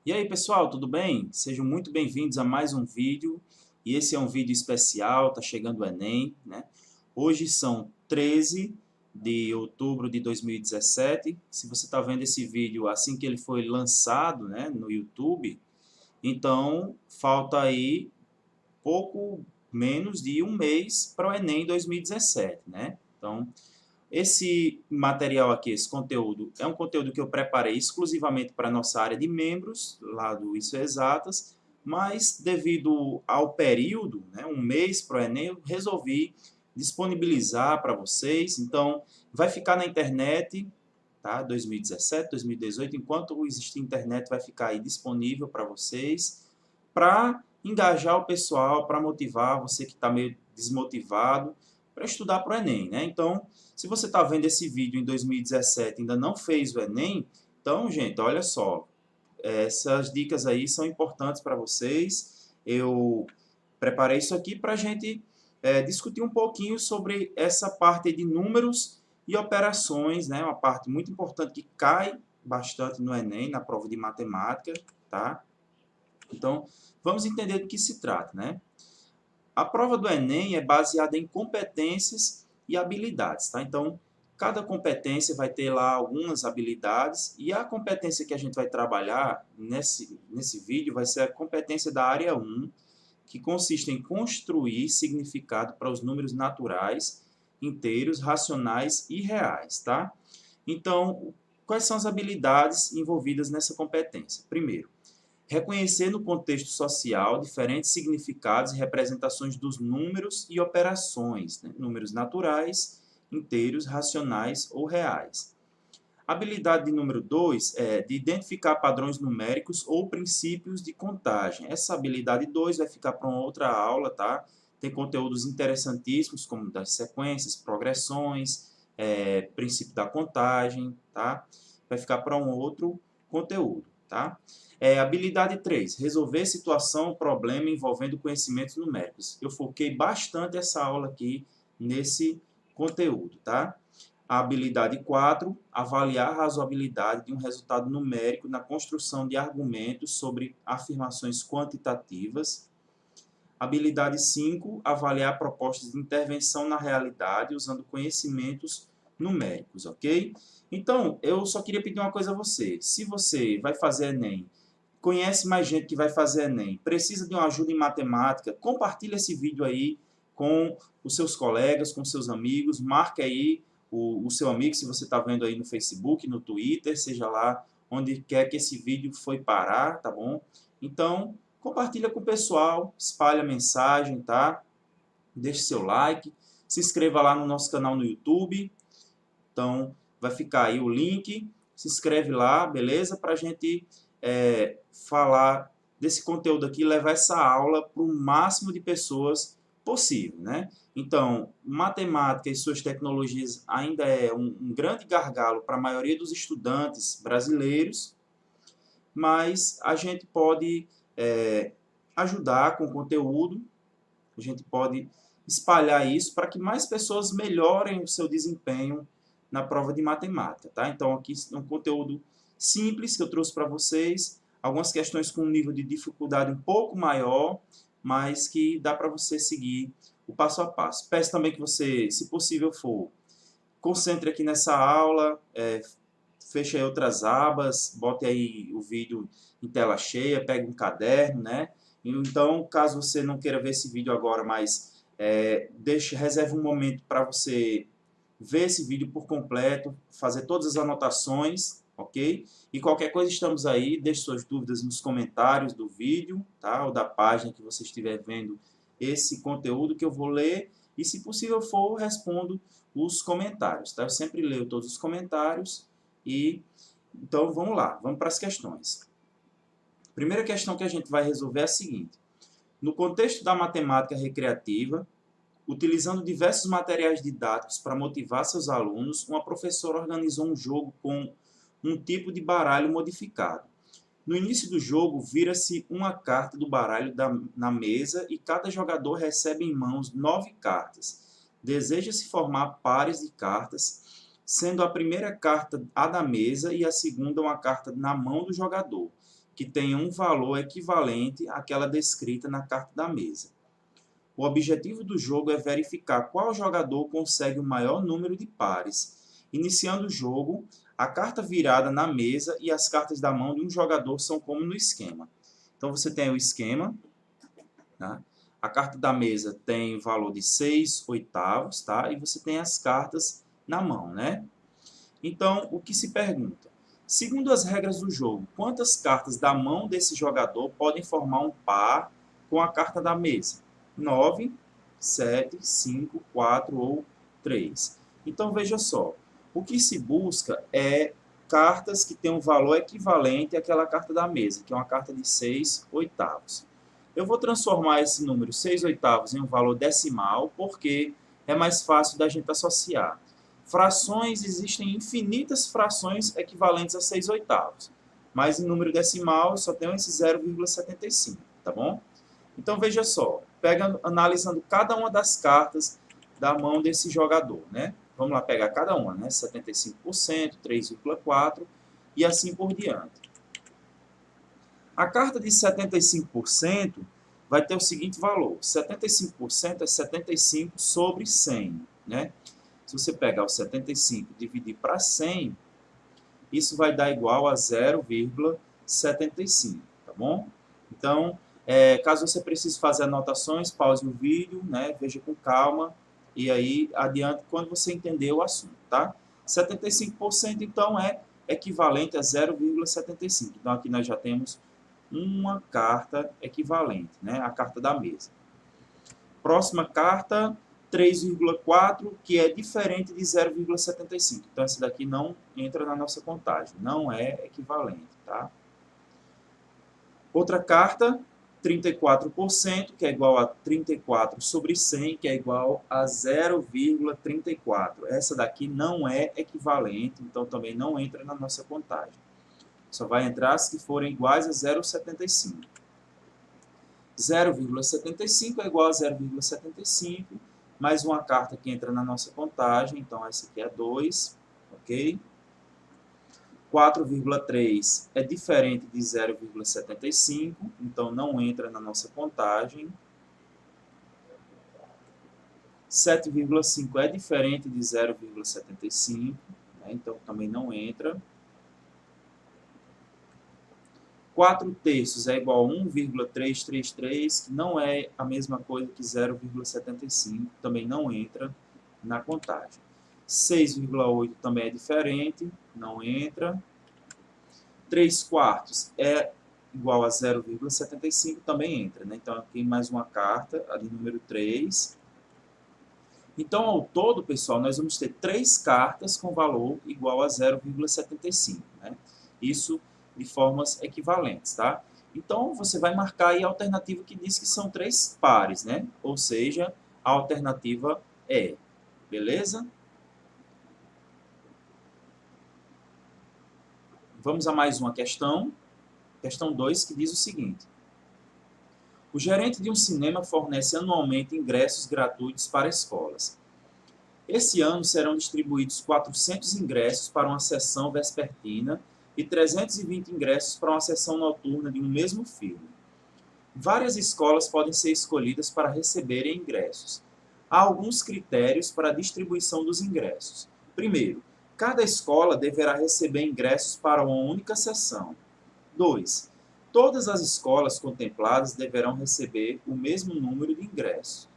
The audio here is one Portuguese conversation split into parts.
E aí pessoal, tudo bem? Sejam muito bem-vindos a mais um vídeo. E esse é um vídeo especial, tá chegando o Enem, né? Hoje são 13 de outubro de 2017. Se você está vendo esse vídeo assim que ele foi lançado, né, no YouTube, então falta aí pouco menos de um mês para o Enem 2017, né? Então, esse material aqui, esse conteúdo, é um conteúdo que eu preparei exclusivamente para a nossa área de membros, lá do Isso é Exatas, mas devido ao período, né, um mês para o Enem, eu resolvi disponibilizar para vocês. Então, vai ficar na internet, tá? 2017, 2018, enquanto existir internet, vai ficar aí disponível para vocês, para engajar o pessoal, para motivar você que está meio desmotivado, para estudar para o Enem, né? Então, se você está vendo esse vídeo em 2017 e ainda não fez o Enem, então, gente, olha só, essas dicas aí são importantes para vocês. Eu preparei isso aqui para a gente discutir um pouquinho sobre essa parte de números e operações, né? Uma parte muito importante que cai bastante no Enem, na prova de matemática, tá? Então, vamos entender do que se trata, né? A prova do Enem é baseada em competências e habilidades, tá? Então, cada competência vai ter lá algumas habilidades e a competência que a gente vai trabalhar nesse vídeo vai ser a competência da área 1, que consiste em construir significado para os números naturais, inteiros, racionais e reais, tá? Então, quais são as habilidades envolvidas nessa competência? Primeiro, reconhecer no contexto social diferentes significados e representações dos números e operações, né? Números naturais, inteiros, racionais ou reais. A habilidade de número 2 é de identificar padrões numéricos ou princípios de contagem. Essa habilidade 2 vai ficar para uma outra aula, tá? Tem conteúdos interessantíssimos, como das sequências, progressões, princípio da contagem, tá? Vai ficar para um outro conteúdo, tá? Habilidade 3, resolver situação ou problema envolvendo conhecimentos numéricos. Eu foquei bastante essa aula aqui nesse conteúdo, tá? A habilidade 4, avaliar a razoabilidade de um resultado numérico na construção de argumentos sobre afirmações quantitativas. Habilidade 5, avaliar propostas de intervenção na realidade usando conhecimentos numéricos, ok? Então, eu só queria pedir uma coisa a você. Se você vai fazer Enem, conhece mais gente que vai fazer Enem, precisa de uma ajuda em matemática, compartilhe esse vídeo aí com os seus colegas, com seus amigos, marque aí o seu amigo, se você está vendo aí no Facebook, no Twitter, seja lá onde quer que esse vídeo foi parar, tá bom? Então, compartilha com o pessoal, espalha a mensagem, tá? Deixe seu like, se inscreva lá no nosso canal no YouTube. Então, vai ficar aí o link, se inscreve lá, beleza? Para a gente falar desse conteúdo aqui, levar essa aula para o máximo de pessoas possível, né? Então, matemática e suas tecnologias ainda é um grande gargalo para a maioria dos estudantes brasileiros, mas a gente pode ajudar com conteúdo, a gente pode espalhar isso para que mais pessoas melhorem o seu desempenho na prova de matemática, tá? Então, aqui é um conteúdo simples que eu trouxe para vocês, algumas questões com um nível de dificuldade um pouco maior, mas que dá para você seguir o passo a passo. Peço também que você, se possível for, concentre aqui nessa aula, feche aí outras abas, bote aí o vídeo em tela cheia, pegue um caderno, né? Então, caso você não queira ver esse vídeo agora, mas reserve um momento para você ver esse vídeo por completo, fazer todas as anotações, ok? E qualquer coisa estamos aí, deixe suas dúvidas nos comentários do vídeo, tá? Ou da página que você estiver vendo esse conteúdo que eu vou ler e, se possível for, respondo os comentários, tá? Eu sempre leio todos os comentários e então vamos lá, vamos para as questões. A primeira questão que a gente vai resolver é a seguinte: no contexto da matemática recreativa, utilizando diversos materiais didáticos para motivar seus alunos, uma professora organizou um jogo com um tipo de baralho modificado. No início do jogo, vira-se uma carta do baralho na mesa e cada jogador recebe em mãos 9 cartas. Deseja-se formar pares de cartas sendo a primeira carta a da mesa e a segunda uma carta na mão do jogador, que tenha um valor equivalente àquela descrita na carta da mesa. O objetivo do jogo é verificar qual jogador consegue o maior número de pares. Iniciando o jogo, a carta virada na mesa e as cartas da mão de um jogador são como no esquema. Então você tem o esquema, tá? A carta da mesa tem o valor de 6/8, tá? E você tem as cartas na mão, né? Então, o que se pergunta? Segundo as regras do jogo, quantas cartas da mão desse jogador podem formar um par com a carta da mesa? 9, 7, 5, 4 ou 3. Então, veja só. O que se busca é cartas que têm um valor equivalente àquela carta da mesa, que é uma carta de 6/8. Eu vou transformar esse número 6/8 em um valor decimal, porque é mais fácil da gente associar. Frações, existem infinitas frações equivalentes a 6/8, mas em número decimal só tem esse 0,75, tá bom? Então veja só, analisando cada uma das cartas da mão desse jogador, né? Vamos lá pegar cada uma, né? 75%, 3,4% e assim por diante. A carta de 75% vai ter o seguinte valor: 75% é 75 sobre 100, né? Se você pegar o 75 e dividir para 100, isso vai dar igual a 0,75, tá bom? Então, caso você precise fazer anotações, pause o vídeo, né? Veja com calma e aí adiante quando você entender o assunto, tá? 75% então é equivalente a 0,75. Então, aqui nós já temos uma carta equivalente, né? A carta da mesa. Próxima carta, 3,4, que é diferente de 0,75. Então, essa daqui não entra na nossa contagem, não é equivalente, tá? Outra carta, 34%, que é igual a 34 sobre 100, que é igual a 0,34. Essa daqui não é equivalente, então também não entra na nossa contagem. Só vai entrar se forem iguais a 0,75. 0,75 é igual a 0,75, mais uma carta que entra na nossa contagem, então essa aqui é 2, ok? 4,3 é diferente de 0,75, então não entra na nossa contagem. 7,5 é diferente de 0,75, né? Então também não entra. 4/3 é igual a 1,333, que não é a mesma coisa que 0,75, também não entra na contagem. 6,8 também é diferente, não entra. 3/4 é igual a 0,75, também entra, né? Então, aqui mais uma carta, a de número 3. Então, ao todo, pessoal, nós vamos ter 3 cartas com valor igual a 0,75, né? Isso de formas equivalentes, tá? Então, você vai marcar aí a alternativa que diz que são 3 pares, né? Ou seja, a alternativa é, beleza? Vamos a mais uma questão. Questão 2, que diz o seguinte: o gerente de um cinema fornece anualmente ingressos gratuitos para escolas. Esse ano serão distribuídos 400 ingressos para uma sessão vespertina e 320 ingressos para uma sessão noturna de um mesmo filme. Várias escolas podem ser escolhidas para receberem ingressos. Há alguns critérios para a distribuição dos ingressos. Primeiro, cada escola deverá receber ingressos para uma única sessão. 2. Todas as escolas contempladas deverão receber o mesmo número de ingressos.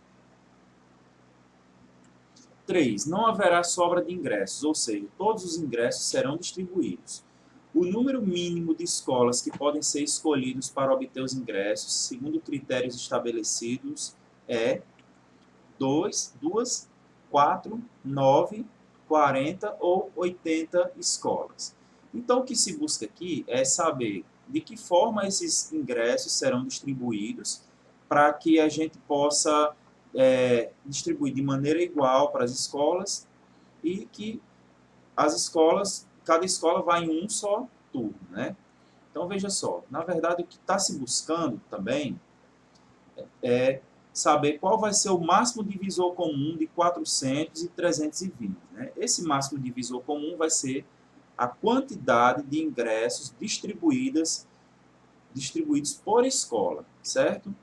3. Não haverá sobra de ingressos, ou seja, todos os ingressos serão distribuídos. O número mínimo de escolas que podem ser escolhidos para obter os ingressos, segundo critérios estabelecidos, é 2, 4, 9, 40 ou 80 escolas. Então, o que se busca aqui é saber de que forma esses ingressos serão distribuídos para que a gente possa distribuir de maneira igual para as escolas e que as escolas, cada escola vai em um só turno, né? Então, veja só, na verdade, o que está se buscando também é saber qual vai ser o máximo divisor comum de 400 e 320. Né? Esse máximo divisor comum vai ser a quantidade de ingressos distribuídos por escola, certo?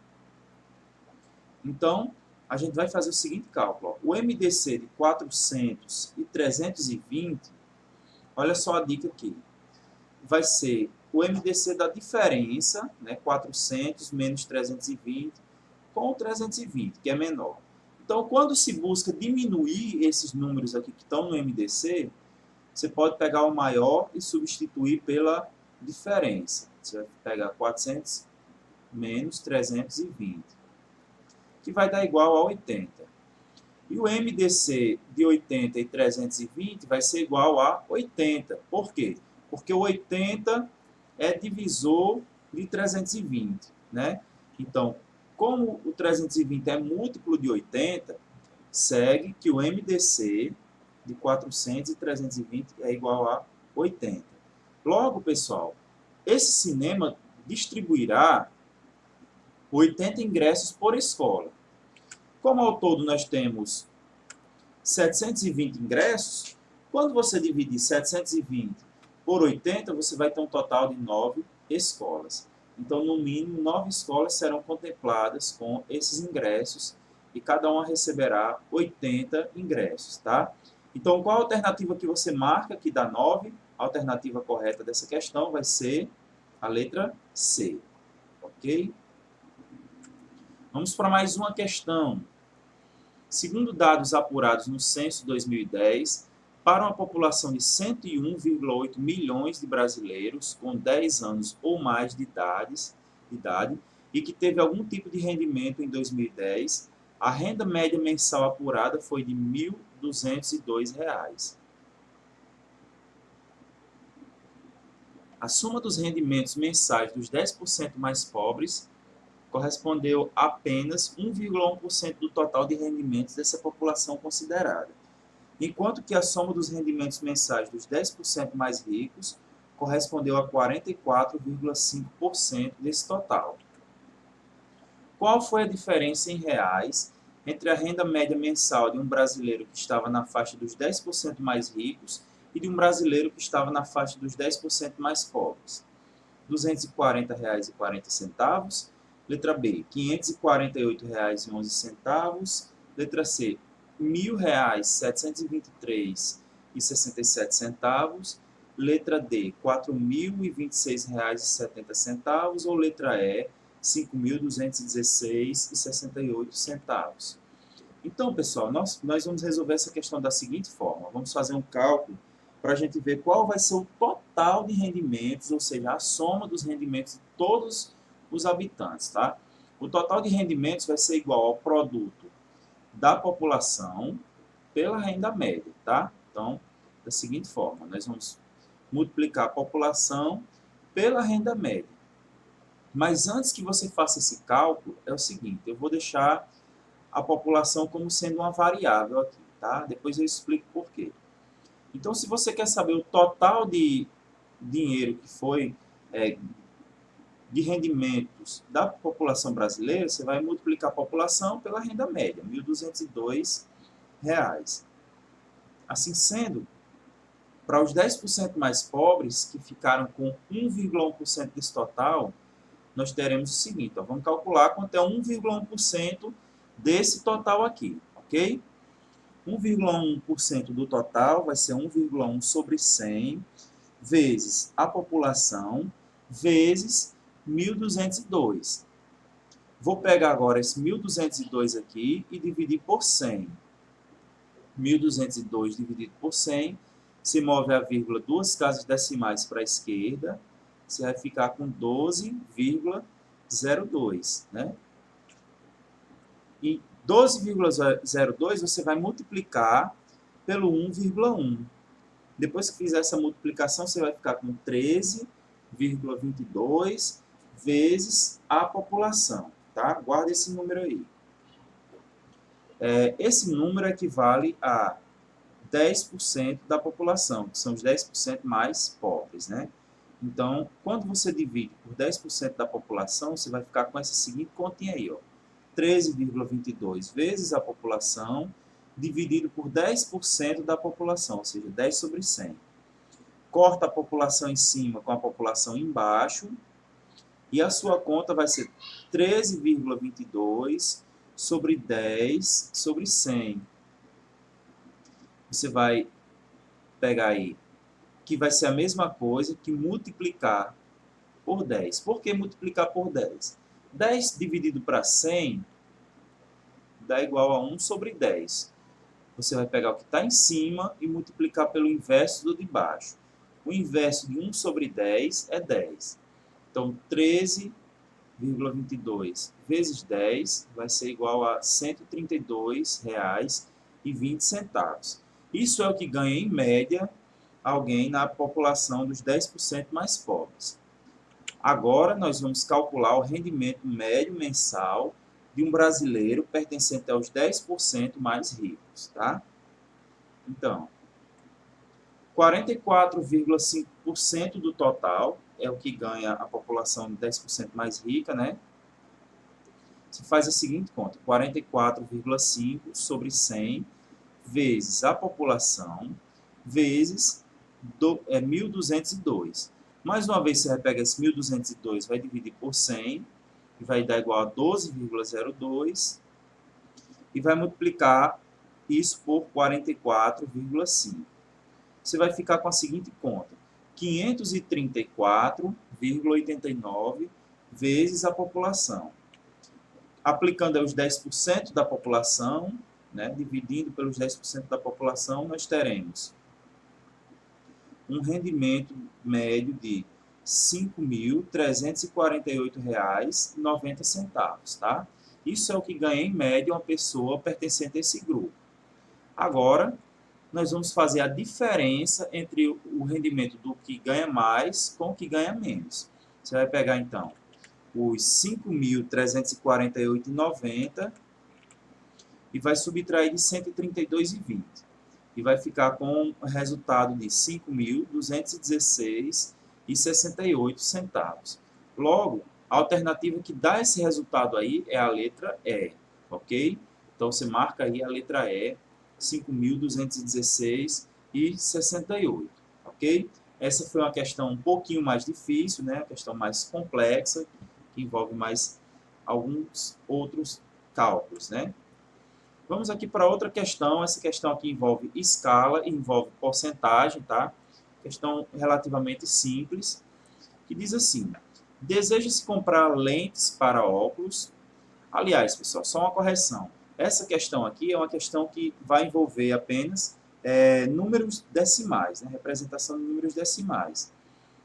Então, a gente vai fazer o seguinte cálculo. Ó. O MDC de 400 e 320, olha só a dica aqui, vai ser o MDC da diferença, né, 400 menos 320, com o 320, que é menor. Então, quando se busca diminuir esses números aqui que estão no MDC, você pode pegar o maior e substituir pela diferença. Você vai pegar 400 menos 320, que vai dar igual a 80. E o MDC de 80 e 320 vai ser igual a 80. Por quê? Porque o 80 é divisor de 320, né? Então, como o 320 é múltiplo de 80, segue que o MDC de 400 e 320 é igual a 80. Logo, pessoal, esse cinema distribuirá 80 ingressos por escola. Como ao todo nós temos 720 ingressos, quando você dividir 720 por 80, você vai ter um total de 9 escolas. Então, no mínimo, 9 escolas serão contempladas com esses ingressos e cada uma receberá 80 ingressos, tá? Então, qual a alternativa que você marca que dá 9? A alternativa correta dessa questão vai ser a letra C, ok? Vamos para mais uma questão. Segundo dados apurados no Censo 2010, para uma população de 101,8 milhões de brasileiros com 10 anos ou mais de idade e que teve algum tipo de rendimento em 2010, a renda média mensal apurada foi de R$ 1.202. A soma dos rendimentos mensais dos 10% mais pobres correspondeu a apenas 1,1% do total de rendimentos dessa população considerada, enquanto que a soma dos rendimentos mensais dos 10% mais ricos correspondeu a 44,5% desse total. Qual foi a diferença em reais entre a renda média mensal de um brasileiro que estava na faixa dos 10% mais ricos e de um brasileiro que estava na faixa dos 10% mais pobres? R$ 240,40. Letra B, R$ 548,11. Letra C, R$ 1.723,67. Letra D, R$ 4.026,70. Ou letra E, R$ 5.216,68. Então, pessoal, nós vamos resolver essa questão da seguinte forma. Vamos fazer um cálculo para a gente ver qual vai ser o total de rendimentos, ou seja, a soma dos rendimentos de todos os habitantes, tá? O total de rendimentos vai ser igual ao produto da população pela renda média, tá? Então, da seguinte forma, nós vamos multiplicar a população pela renda média. Mas antes que você faça esse cálculo, é o seguinte, eu vou deixar a população como sendo uma variável aqui, tá? Depois eu explico por quê. Então, se você quer saber o total de dinheiro que foi de rendimentos da população brasileira, você vai multiplicar a população pela renda média, R$ 1.202. Assim sendo, para os 10% mais pobres, que ficaram com 1,1% desse total, nós teremos o seguinte, ó, vamos calcular quanto é 1,1% desse total aqui, ok? 1,1% do total vai ser 1,1 sobre 100 vezes a população vezes 1.202. Vou pegar agora esse 1.202 aqui e dividir por 100. 1.202 dividido por 100, se move a vírgula duas casas decimais para a esquerda, você vai ficar com 12,02, né? E 12,02 você vai multiplicar pelo 1,1. Depois que fizer essa multiplicação, você vai ficar com 13,22 vezes a população, tá? Guarda esse número aí. Esse número equivale a 10% da população, que são os 10% mais pobres, né? Então, quando você divide por 10% da população, você vai ficar com essa seguinte continha aí, ó. 13,22 vezes a população, dividido por 10% da população, ou seja, 10 sobre 100. Corta a população em cima com a população embaixo, e a sua conta vai ser 13,22 sobre 10 sobre 100. Você vai pegar aí, que vai ser a mesma coisa que multiplicar por 10. Por que multiplicar por 10? 10 dividido para 100 dá igual a 1 sobre 10. Você vai pegar o que está em cima e multiplicar pelo inverso do de baixo. O inverso de 1 sobre 10 é 10. Então, 13,22 vezes 10 vai ser igual a R$ 132,20. Isso é o que ganha, em média, alguém na população dos 10% mais pobres. Agora, nós vamos calcular o rendimento médio mensal de um brasileiro pertencente aos 10% mais ricos, tá? Então, 44,5% do total é o que ganha a população de 10% mais rica, né? Você faz a seguinte conta, 44,5 sobre 100 vezes a população vezes 1.202. Mais uma vez, você vai pegar esse 1.202, vai dividir por 100, e vai dar igual a 12,02, e vai multiplicar isso por 44,5. Você vai ficar com a seguinte conta, 534,89 vezes a população. Aplicando os 10% da população, né, dividindo pelos 10% da população, nós teremos um rendimento médio de R$ 5.348,90, tá? Isso é o que ganha, em média, uma pessoa pertencente a esse grupo. Agora, nós vamos fazer a diferença entre o rendimento do que ganha mais com o que ganha menos. Você vai pegar, então, os 5.348,90 e vai subtrair de 132,20. E vai ficar com o resultado de R$ 5.216,68. Logo, a alternativa que dá esse resultado aí é a letra E, ok? Então, você marca aí a letra E, 5.216,68, ok? Essa foi uma questão um pouquinho mais difícil, né? Uma questão mais complexa, que envolve mais alguns outros cálculos, né? Vamos aqui para outra questão. Essa questão aqui envolve escala e envolve porcentagem, tá? Questão relativamente simples, que diz assim: deseja-se comprar lentes para óculos. Aliás, pessoal, só uma correção. Essa questão aqui é uma questão que vai envolver apenas números decimais, né? Representação de números decimais.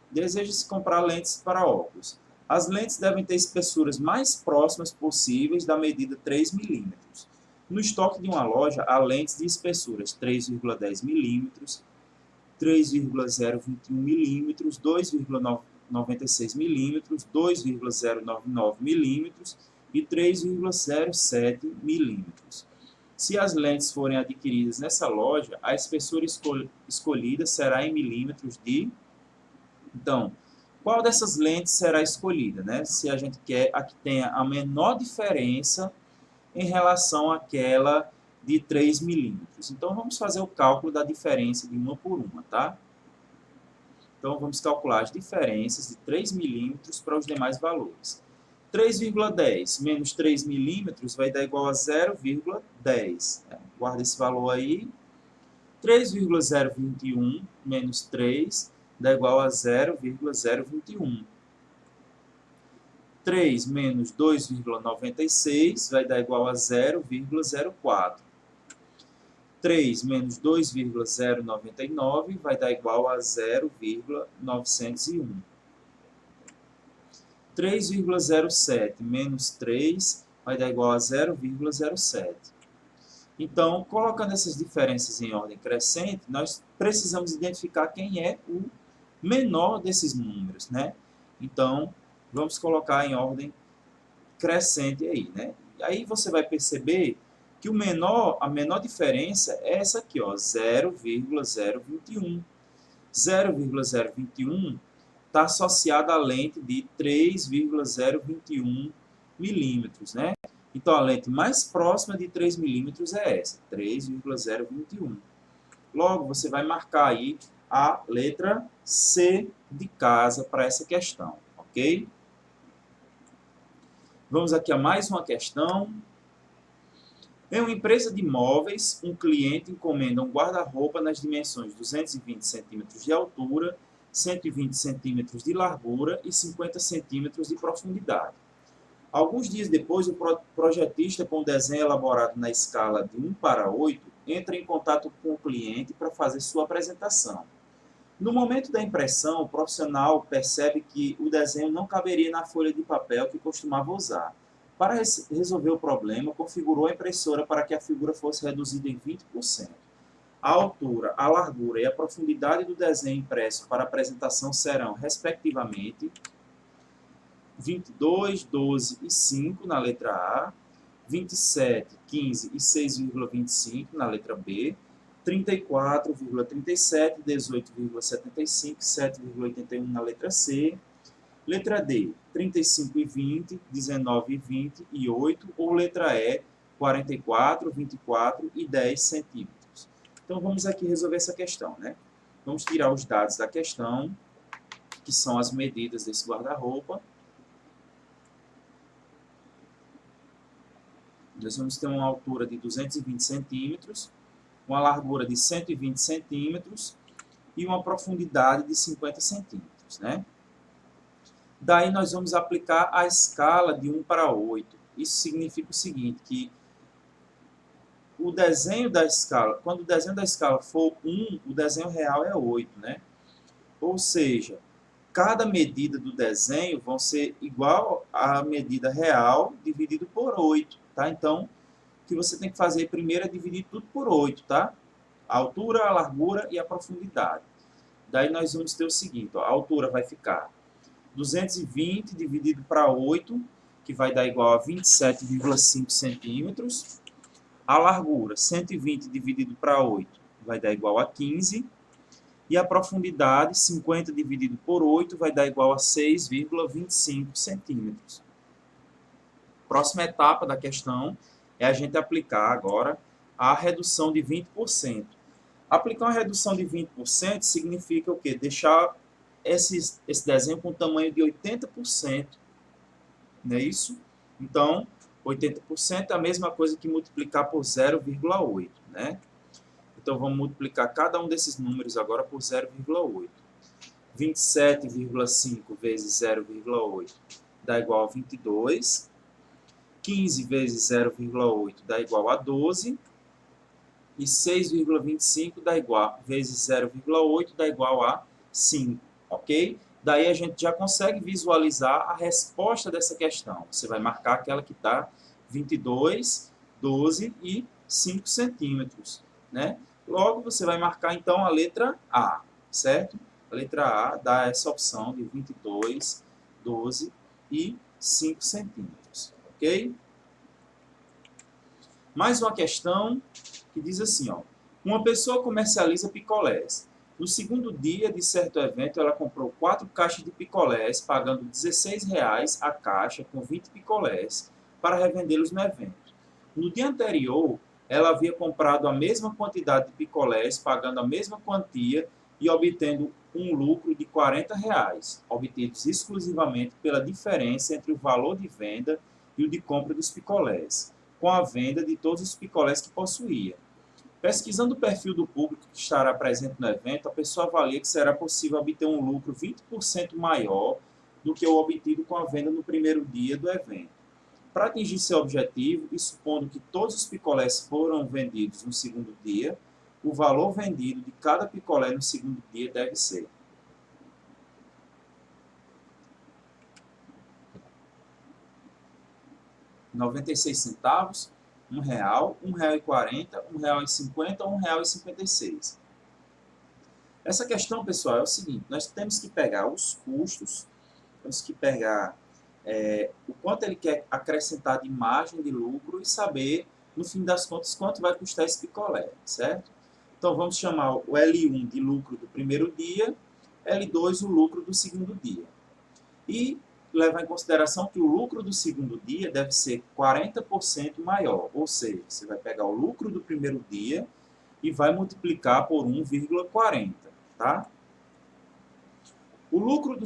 Deseja-se comprar lentes para óculos. As lentes devem ter espessuras mais próximas possíveis da medida 3 milímetros. No estoque de uma loja, há lentes de espessuras 3,10 mm, 3,021 mm, 2,96 mm, 2,099 mm e 3,07 mm. Se as lentes forem adquiridas nessa loja, a espessura escolhida será em milímetros de... Então, qual dessas lentes será escolhida, né? Se a gente quer a que tenha a menor diferença em relação àquela de 3 milímetros. Então, vamos fazer o cálculo da diferença de uma por uma, tá? Então, vamos calcular as diferenças de 3 milímetros para os demais valores. 3,10 menos 3 milímetros vai dar igual a 0,10. Guarda esse valor aí. 3,021 menos 3 dá igual a 0,021. 3 menos 2,96 vai dar igual a 0,04. 3 menos 2,099 vai dar igual a 0,901. 3,07 menos 3 vai dar igual a 0,07. Então, colocando essas diferenças em ordem crescente, nós precisamos identificar quem é o menor desses números, né? Então, vamos colocar em ordem crescente aí, né? E aí você vai perceber que a menor diferença é essa aqui, ó, 0,021. 0,021 está associada à lente de 3,021 milímetros, né? Então, a lente mais próxima de 3 milímetros é essa, 3,021. Logo, você vai marcar aí a letra C de casa para essa questão, ok? Vamos aqui a mais uma questão. Em uma empresa de móveis, um cliente encomenda um guarda-roupa nas dimensões 220 centímetros de altura, 120 centímetros de largura e 50 centímetros de profundidade. Alguns dias depois, o projetista, com o desenho elaborado na escala de 1:8, entra em contato com o cliente para fazer sua apresentação. No momento da impressão, o profissional percebe que o desenho não caberia na folha de papel que costumava usar. Para resolver o problema, configurou a impressora para que a figura fosse reduzida em 20%. A altura, a largura e a profundidade do desenho impresso para a apresentação serão, respectivamente, 22, 12 e 5 na letra A, 27, 15 e 6,25 na letra B, 34,37, 18,75, 7,81 na letra C, letra D, 35 e 20, 19 e 20 e 8, ou letra E, 44, 24 e 10 centímetros. Então, vamos aqui resolver essa questão, né? Vamos tirar os dados da questão, que são as medidas desse guarda-roupa. Nós vamos ter uma altura de 220 centímetros, uma largura de 120 centímetros e uma profundidade de 50 centímetros, né? Daí nós vamos aplicar a escala de 1:8. Isso significa o seguinte, que o desenho da escala, quando o desenho da escala for 1, o desenho real é 8, né? Ou seja, cada medida do desenho vão ser igual à medida real dividido por 8, tá? Então, o que você tem que fazer primeiro é dividir tudo por 8, tá? A altura, a largura e a profundidade. Daí nós vamos ter o seguinte, ó, a altura vai ficar 220 dividido para 8, que vai dar igual a 27,5 centímetros. A largura, 120 dividido para 8, vai dar igual a 15. E a profundidade, 50 dividido por 8, vai dar igual a 6,25 centímetros. Próxima etapa da questão é a gente aplicar agora a redução de 20%. Aplicar uma redução de 20% significa o quê? Deixar esse desenho com tamanho de 80%. Não é isso? Então, 80% é a mesma coisa que multiplicar por 0,8, né? Então, vamos multiplicar cada um desses números agora por 0,8. 27,5 vezes 0,8 dá igual a 22. 15 vezes 0,8 dá igual a 12. E 6,25 dá igual, vezes 0,8 dá igual a 5, ok? Daí a gente já consegue visualizar a resposta dessa questão. Você vai marcar aquela que está 22, 12 e 5 centímetros, né? Logo, você vai marcar, então, a letra A, certo? A letra A dá essa opção de 22, 12 e 5 centímetros, ok? Mais uma questão que diz assim, ó, uma pessoa comercializa picolés. No segundo dia de certo evento, ela comprou 4 caixas de picolés, pagando R$16 a caixa, com 20 picolés, para revendê-los no evento. No dia anterior, ela havia comprado a mesma quantidade de picolés, pagando a mesma quantia e obtendo um lucro de R$40, obtidos exclusivamente pela diferença entre o valor de venda e o de compra dos picolés, com a venda de todos os picolés que possuía. Pesquisando o perfil do público que estará presente no evento, a pessoa avalia que será possível obter um lucro 20% maior do que o obtido com a venda no primeiro dia do evento. Para atingir seu objetivo, e supondo que todos os picolés foram vendidos no segundo dia, o valor vendido de cada picolé no segundo dia deve ser: R$0,96, R$1, R$1,40, R$1,50 ou R$1,56. Essa questão, pessoal, é o seguinte, nós temos que pegar os custos, temos que pegar o quanto ele quer acrescentar de margem de lucro e saber, no fim das contas, quanto vai custar esse picolé, certo? Então, vamos chamar o L1 de lucro do primeiro dia, L2 o lucro do segundo dia. E levar em consideração que o lucro do segundo dia deve ser 40% maior, ou seja, você vai pegar o lucro do primeiro dia e vai multiplicar por 1,40, tá? O lucro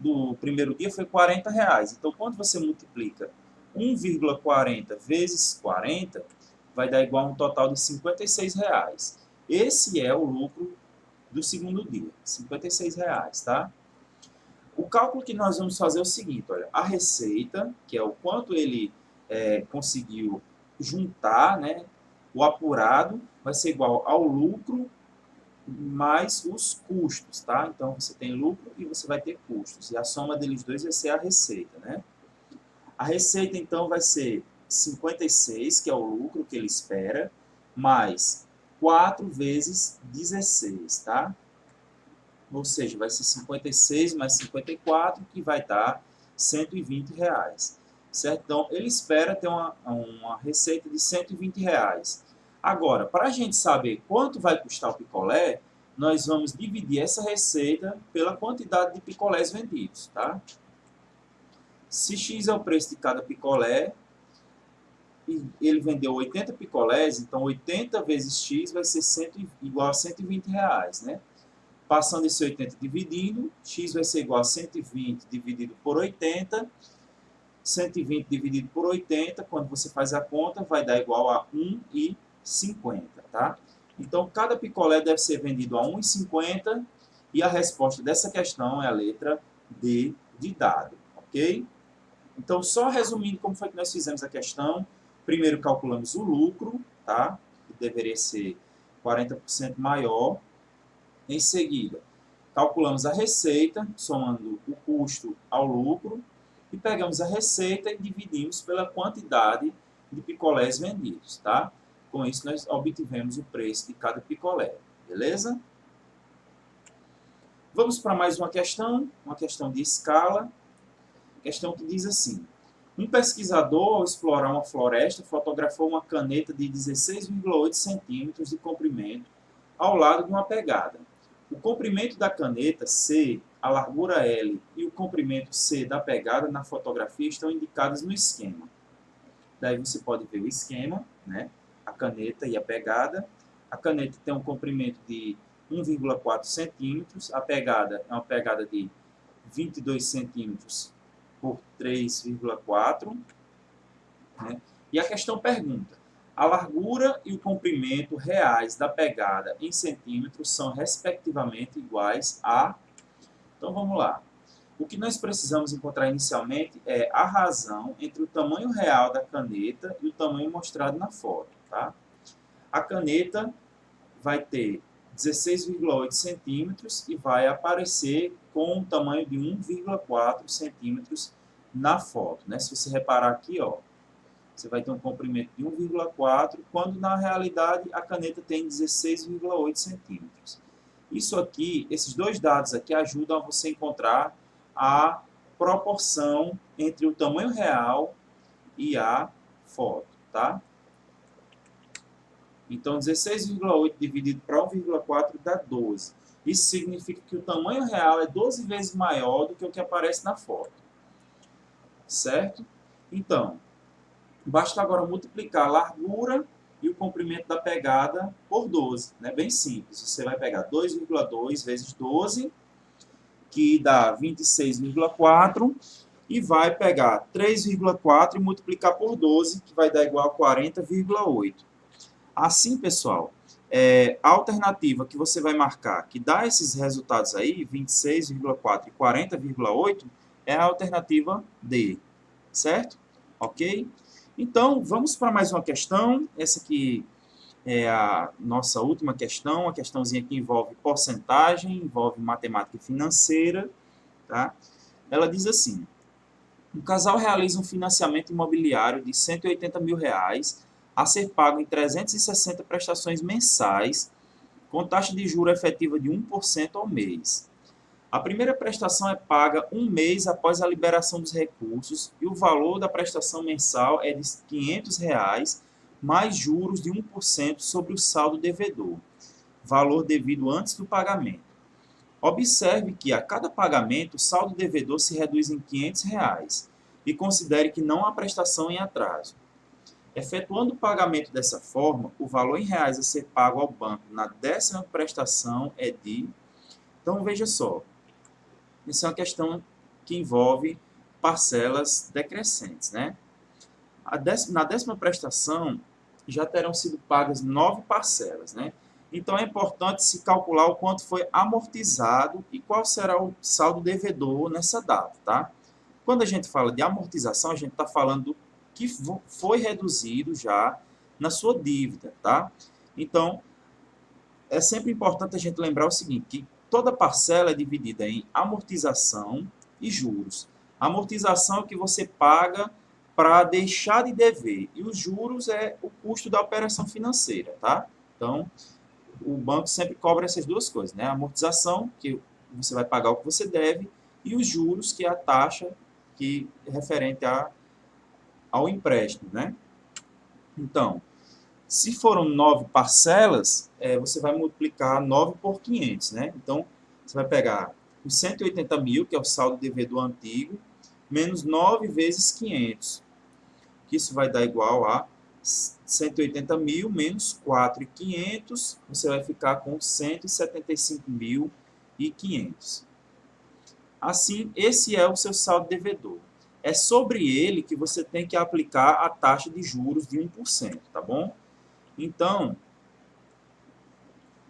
do primeiro dia foi R$40, então quando você multiplica 1,40 vezes 40, vai dar igual a um total de R$56. Esse é o lucro do segundo dia, R$56, tá? O cálculo que nós vamos fazer é o seguinte, olha, a receita, que é o quanto ele conseguiu juntar, né, o apurado, vai ser igual ao lucro mais os custos, tá? Então, você tem lucro e você vai ter custos, e a soma deles dois vai ser a receita, né? A receita, então, vai ser 56, que é o lucro que ele espera, mais 4 vezes 16, tá? Ou seja, vai ser 56 mais 54, que vai dar R$120. Certo? Então, ele espera ter uma receita de R$120. Agora, para a gente saber quanto vai custar o picolé, nós vamos dividir essa receita pela quantidade de picolés vendidos. Tá? Se X é o preço de cada picolé, e ele vendeu 80 picolés, então 80 vezes X vai ser igual a R$120, né? Passando esse 80 dividindo, X vai ser igual a 120 dividido por 80. 120 dividido por 80, quando você faz a conta, vai dar igual a 1,50, tá? Então, cada picolé deve ser vendido a 1,50 e a resposta dessa questão é a letra D de dado, ok? Então, só resumindo como foi que nós fizemos a questão, primeiro calculamos o lucro, tá? Que deveria ser 40% maior. Em seguida, calculamos a receita, somando o custo ao lucro, e pegamos a receita e dividimos pela quantidade de picolés vendidos, tá? Com isso, nós obtivemos o preço de cada picolé, beleza? Vamos para mais uma questão de escala, questão que diz assim: um pesquisador, ao explorar uma floresta, fotografou uma caneta de 16,8 centímetros de comprimento ao lado de uma pegada. O comprimento da caneta C, a largura L e o comprimento C da pegada na fotografia estão indicados no esquema. Daí você pode ver o esquema, né? A caneta e a pegada. A caneta tem um comprimento de 1,4 centímetros, a pegada é uma pegada de 22 centímetros por 3,4. Né? E a questão pergunta: a largura e o comprimento reais da pegada em centímetros são respectivamente iguais a... Então vamos lá. O que nós precisamos encontrar inicialmente é a razão entre o tamanho real da caneta e o tamanho mostrado na foto. Tá? A caneta vai ter 16,8 centímetros e vai aparecer com um tamanho de 1,4 centímetros na foto. Né? Se você reparar aqui, ó, você vai ter um comprimento de 1,4, quando na realidade a caneta tem 16,8 centímetros. Isso aqui, esses dois dados aqui ajudam a você encontrar a proporção entre o tamanho real e a foto, tá? Então, 16,8 dividido para 1,4 dá 12. Isso significa que o tamanho real é 12 vezes maior do que o que aparece na foto. Certo? Então, basta agora multiplicar a largura e o comprimento da pegada por 12. Né? Bem simples. Você vai pegar 2,2 vezes 12, que dá 26,4, e vai pegar 3,4 e multiplicar por 12, que vai dar igual a 40,8. Assim, pessoal, a alternativa que você vai marcar, que dá esses resultados aí, 26,4 e 40,8, é a alternativa D. Certo? Ok? Então, vamos para mais uma questão. Essa aqui é a nossa última questão, uma questãozinha que envolve porcentagem, envolve matemática financeira. Tá? Ela diz assim: um casal realiza um financiamento imobiliário de R$180 mil a ser pago em 360 prestações mensais, com taxa de juros efetiva de 1% ao mês. A primeira prestação é paga um mês após a liberação dos recursos e o valor da prestação mensal é de R$500, mais juros de 1% sobre o saldo devedor, valor devido antes do pagamento. Observe que a cada pagamento o saldo devedor se reduz em R$ 500 e considere que não há prestação em atraso. Efetuando o pagamento dessa forma, o valor em reais a ser pago ao banco na 10ª prestação é de... Então, veja só, isso é uma questão que envolve parcelas decrescentes, né? Na 10ª prestação, já terão sido pagas 9 parcelas, né? Então, é importante se calcular o quanto foi amortizado e qual será o saldo devedor nessa data, tá? Quando a gente fala de amortização, a gente está falando do que foi reduzido já na sua dívida, tá? Então, é sempre importante a gente lembrar o seguinte, que toda parcela é dividida em amortização e juros. A amortização é o que você paga para deixar de dever, e os juros é o custo da operação financeira, tá? Então, o banco sempre cobra essas duas coisas, né? A amortização, que você vai pagar o que você deve, e os juros, que é a taxa que é referente ao empréstimo, né? Então, se foram 9 parcelas, você vai multiplicar 9 por 500, né? Então, você vai pegar os 180 mil, que é o saldo devedor antigo, menos 9 vezes 500, que isso vai dar igual a 180 mil menos 4.500, você vai ficar com 175.500. Assim, esse é o seu saldo devedor. É sobre ele que você tem que aplicar a taxa de juros de 1%, tá bom? Então,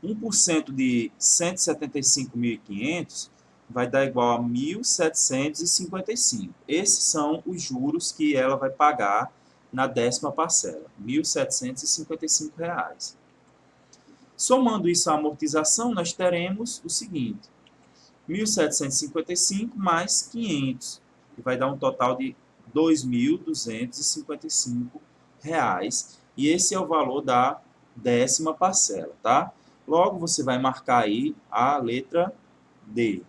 1% de 175.500 vai dar igual a 1.755. Esses são os juros que ela vai pagar na 10ª parcela, R$ 1.755. Somando isso à amortização, nós teremos o seguinte, 1.755 mais 500, que vai dar um total de R$ 2.255. E esse é o valor da 10ª parcela, tá? Logo, você vai marcar aí a letra D,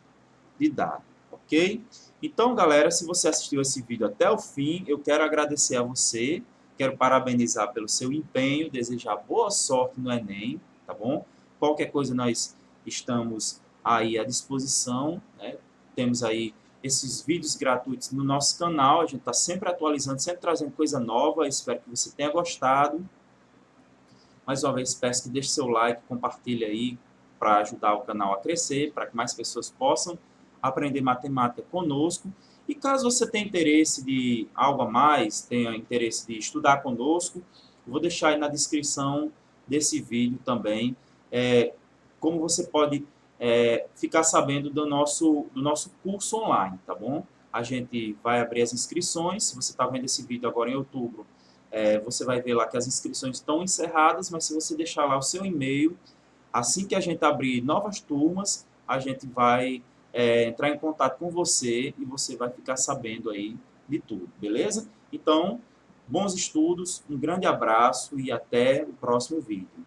de dado, ok? Então, galera, se você assistiu esse vídeo até o fim, eu quero agradecer a você, quero parabenizar pelo seu empenho, desejar boa sorte no Enem, tá bom? Qualquer coisa nós estamos aí à disposição, né? Temos aí esses vídeos gratuitos no nosso canal, a gente está sempre atualizando, sempre trazendo coisa nova, espero que você tenha gostado. Mais uma vez, peço que deixe seu like, compartilhe aí para ajudar o canal a crescer, para que mais pessoas possam aprender matemática conosco. E caso você tenha interesse de algo a mais, tenha interesse de estudar conosco, eu vou deixar aí na descrição desse vídeo também como você pode ficar sabendo do nosso curso online, tá bom? A gente vai abrir as inscrições, se você está vendo esse vídeo agora em outubro, você vai ver lá que as inscrições estão encerradas, mas se você deixar lá o seu e-mail, assim que a gente abrir novas turmas, a gente vai entrar em contato com você e você vai ficar sabendo aí de tudo, beleza? Então, bons estudos, um grande abraço e até o próximo vídeo.